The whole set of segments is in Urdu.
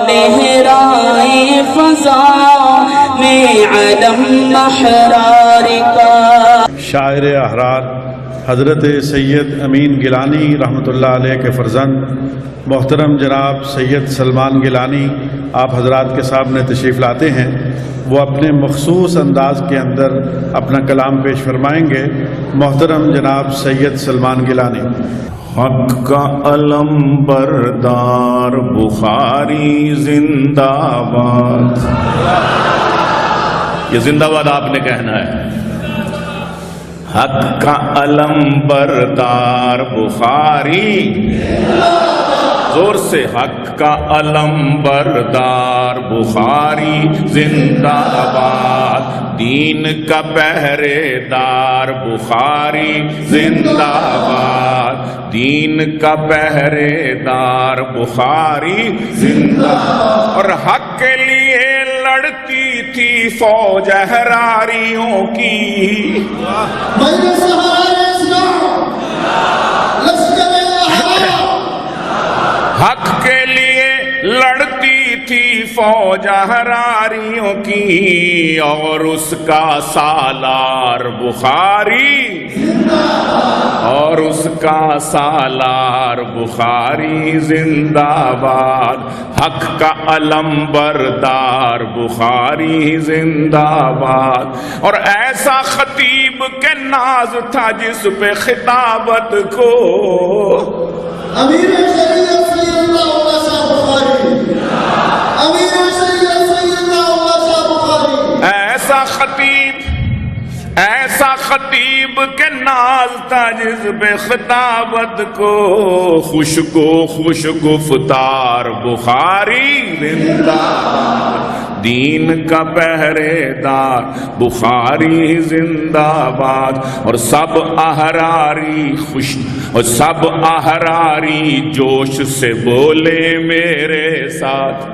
لہرائے فضا میں علم محرار کا۔ شاعر احرار حضرت سید امین گیلانی رحمۃ اللہ علیہ کے فرزند محترم جناب سید سلمان گیلانی آپ حضرات کے سامنے تشریف لاتے ہیں۔ وہ اپنے مخصوص انداز کے اندر اپنا کلام پیش فرمائیں گے۔ محترم جناب سید سلمان گیلانی۔ حق کا علم بردار بخاری زندہ باد۔ یہ زندہ باد آپ نے کہنا ہے۔ حق کا علم بردار بخاری، زور سے، حق کا علم بردار بخاری زندہ باد، دین کا پہرے دار بخاری زندہ باد، دین کا پہرے دار بخاری زندہ باد۔ اور حق کے لیے لڑتی تھی فوج احراریوں کی، حق کے لیے لڑتی تھی فوج احراریوں کی، اور اس کا سالار بخاری، اور اس کا سالار بخاری زندہ باد، حق کا علم بردار بخاری زندہ باد۔ اور ایسا خطیب کے ناز تھا جس پہ خطابت کو امیر شریعت سید اللہ شاہ بخاری، امیر شریعت سید اللہ شاہ بخاری۔ ایسا خطیب کے ناز تھا جس پہ خطابت کو خوش گفتار بخاری زندہ باد، دین کا پہرے دار بخاری زندہ باد۔ اور سب احراری خوش، اور سب احراری جوش سے بولے میرے ساتھ،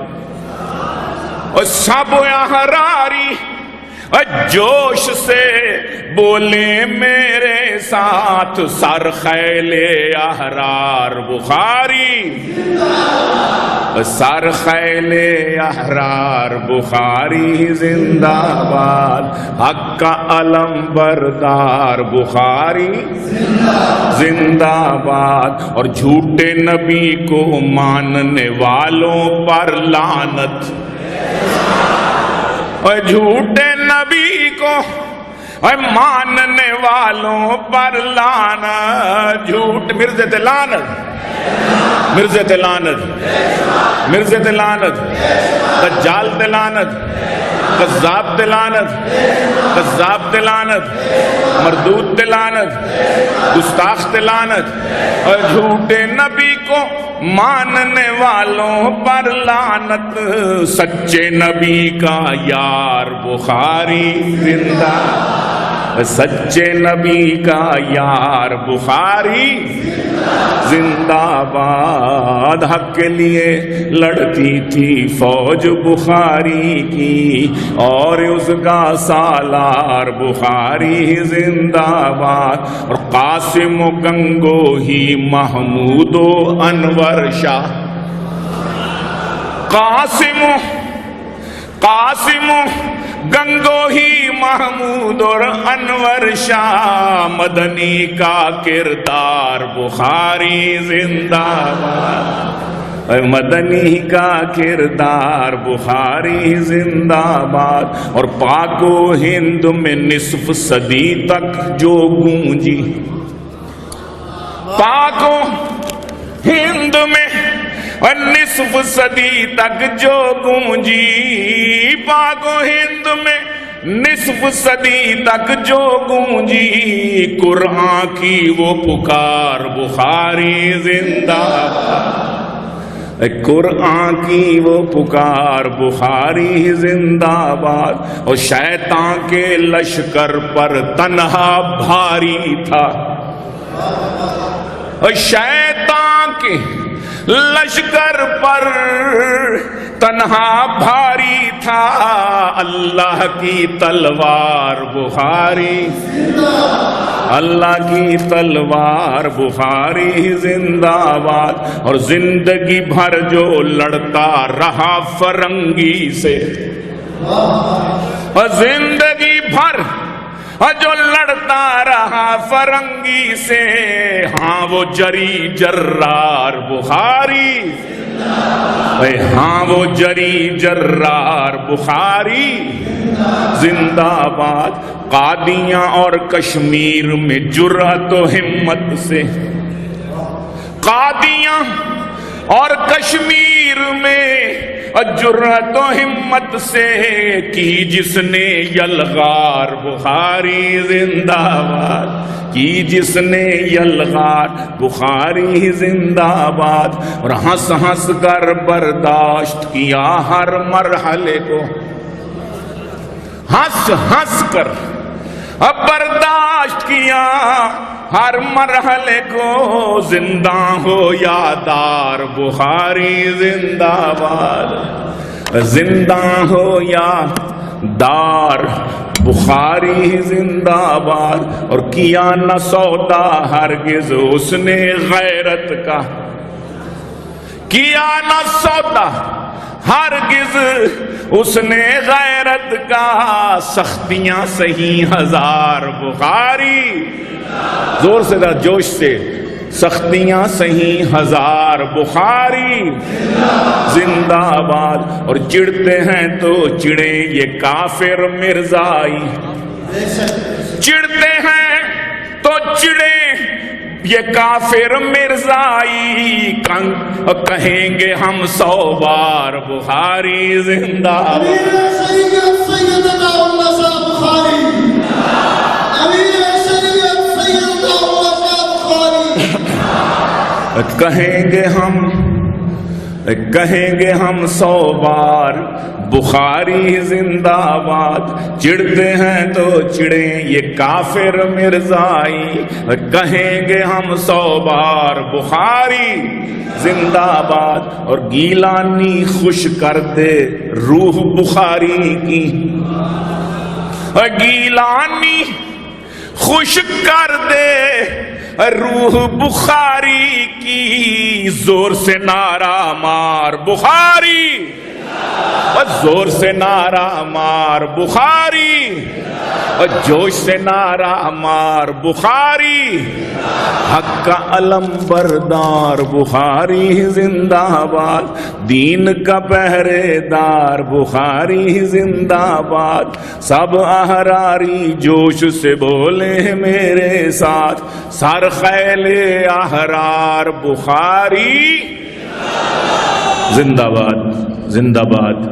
اور سب احراری جوش سے بولے میرے ساتھ، سر خیل احرار بخاری، سر خیل احرار بخاری زندہ باد، حق کا علم بردار بخاری زندہ باد۔ اور جھوٹے نبی کو ماننے والوں پر لعنت، اور جھوٹے نبی کو ماننے والوں پر لعنت، جھوٹ مرزے تے لعنت، مرزے تے لعنت، مرزے تے لعنت، دجال تے لعنت، کذاب تے لعنت، کذاب تے لعنت، مردود تے لعنت، گستاخ تے لعنت، اور جھوٹے نبی کو ماننے والوں پر لعنت، سچے نبی کا یار بخاری زندہ، سچے نبی کا یار بخاری زندہ باد۔ حق کے لیے لڑتی تھی فوج بخاری کی، اور اس کا سالار بخاری زندہ باد۔ اور قاسم و گنگوہی محمود و انور شاہ، قاسم گنگوہی محمود اور انور شاہ، مدنی کا کردار بخاری زندہ باد، مدنی کا کردار بخاری زندہ باد۔ اور پاک و ہند میں نصف صدی تک جو گونجی، پاک و ہند میں اور نصف صدی تک جو گونجی، پاک و ہند میں نصف صدی تک جو گونجی، قرآن کی وہ پکار بخاری زندہ باد، قرآن کی وہ پکار بخاری زندہ باد۔ اور شیطان کے لشکر پر تنہا بھاری تھا، اور شیطان کے لشکر پر تنہا بھاری تھا، تھا اللہ کی تلوار بخاری، اللہ کی تلوار بخاری زندہ باد، اور زندگی بھر جو لڑتا رہا فرنگی سے، اور زندگی بھر جو لڑتا رہا فرنگی سے، ہاں وہ جری جرار بخاری، ہاں وہ جری جرار بخاری زندہ باد۔ قادیاں اور کشمیر میں جرأت و ہمت سے، قادیاں اور کشمیر میں جرأت و ہمت سے کی جس نے یلغار بخاری زندہ باد، کی جس نے یلغار بخاری زندہ باد، اور ہنس ہنس کر برداشت کیا ہر مرحلے کو، ہنس ہنس کر برداشت کیا ہر مرحلے کو، زندہ ہو یادار بخاری زندہ باد، زندہ ہو یا دار بخاری زندہ باد، اور کیا نہ سودا ہرگز اس نے غیرت کا، کیا نہ سودا ہرگز اس نے غیرت کا، سختیاں سہی ہزار بخاری، زور سے ذرا جوش سے، سختیاں سہی ہزار بخاری زندہ باد، اور چڑھتے ہیں تو چڑھے یہ کافر مرزائی، چڑھتے ہیں تو چڑھے یہ کافر مرزائی، کہیں گے ہم 100 بار بخاری زندہ کہیں گے ہم 100 بار بخاری زندہ باد، چڑھتے ہیں تو چڑھیں یہ کافر مرزائی، کہیں گے ہم 100 بار بخاری زندہ باد، اور گیلانی خوش کر دے روح بخاری کی، گیلانی خوش کر دے روح بخاری کی، زور سے نعرہ مار بخاری، زور سے نعرہ مار بخاری، جوش سے نعرہ مار بخاری، حق کا علم بردار بخاری زندہ باد، دین کا پہرے دار بخاری زندہ باد، سب احراری جوش سے بولے میرے ساتھ، سر خیل احرار بخاری زندہ باد، زندہ باد۔